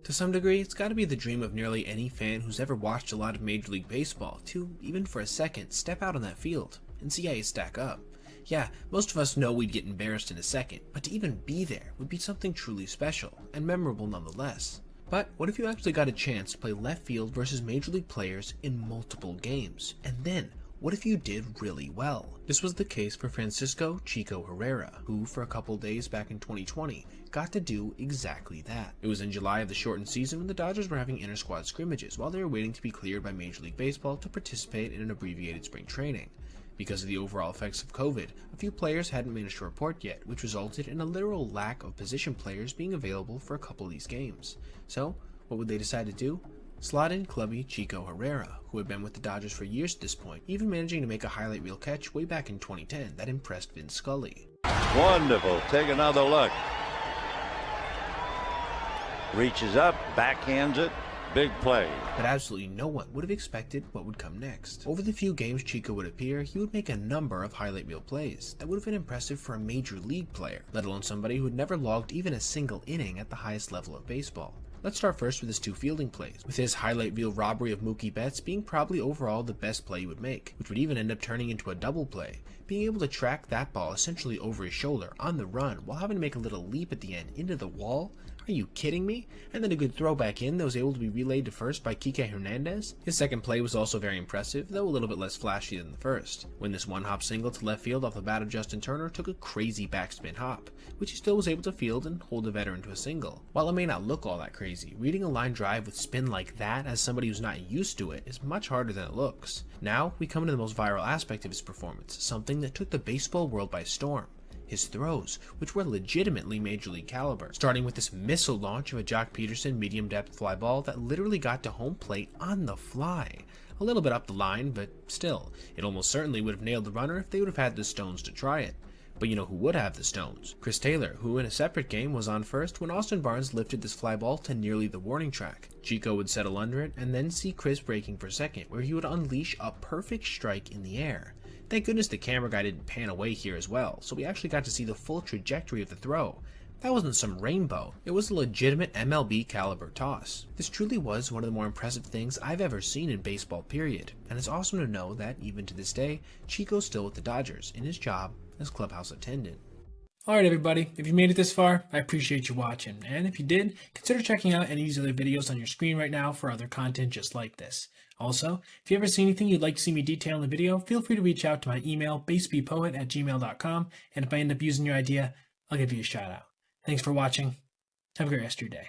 To some degree, it's gotta be the dream of nearly any fan who's ever watched a lot of Major League Baseball to, even for a second, step out on that field and see how you stack up. Yeah, most of us know we'd get embarrassed in a second, but to even be there would be something truly special, and memorable nonetheless. But what if you actually got a chance to play left field versus Major League players in multiple games? And then, what if you did really well? This was the case for Francisco Chico Herrera, who for a couple days back in 2020 got to do exactly that. It was in July of the shortened season when the Dodgers were having inter-squad scrimmages while they were waiting to be cleared by Major League Baseball to participate in an abbreviated spring training. Because of the overall effects of COVID, a few players hadn't managed to report yet, which resulted in a literal lack of position players being available for a couple of these games. So, what would they decide to do? Slot in clubby Chico Herrera, who had been with the Dodgers for years at this point, even managing to make a highlight reel catch way back in 2010 that impressed Vince Scully. Wonderful. Take another look. Reaches up, backhands it. Big play. But absolutely no one would have expected what would come next. Over the few games Chico would appear, he would make a number of highlight reel plays that would have been impressive for a major league player, let alone somebody who had never logged even a single inning at the highest level of baseball. Let's start first with his two fielding plays, with his highlight reel robbery of Mookie Betts being probably overall the best play he would make, which would even end up turning into a double play, being able to track that ball essentially over his shoulder on the run while having to make a little leap at the end into the wall. Are you kidding me? And then a good throw back in that was able to be relayed to first by Kike Hernandez. His second play was also very impressive, though a little bit less flashy than the first, when this one-hop single to left field off the bat of Justin Turner took a crazy backspin hop, which he still was able to field and hold the veteran to a single. While it may not look all that crazy, reading a line drive with spin like that as somebody who's not used to it is much harder than it looks. Now, we come to the most viral aspect of his performance, something that took the baseball world by storm. His throws, which were legitimately major league caliber, starting with this missile launch of a Jock Peterson medium depth fly ball that literally got to home plate on the fly. A little bit up the line, but still, it almost certainly would have nailed the runner if they would have had the stones to try it. But you know who would have the stones? Chris Taylor, who in a separate game was on first when Austin Barnes lifted this fly ball to nearly the warning track. Chico would settle under it and then see Chris breaking for second, where he would unleash a perfect strike in the air. Thank goodness the camera guy didn't pan away here as well, so we actually got to see the full trajectory of the throw. That wasn't some rainbow, it was a legitimate MLB caliber toss. This truly was one of the more impressive things I've ever seen in baseball period, and it's awesome to know that, even to this day, Chico's still with the Dodgers in his job as clubhouse attendant. Alright everybody, if you made it this far, I appreciate you watching, and if you did, consider checking out any of these other videos on your screen right now for other content just like this. Also, if you ever see anything you'd like to see me detail in the video, feel free to reach out to my email, basebpoet@gmail.com, and if I end up using your idea, I'll give you a shout out. Thanks for watching. Have a great rest of your day.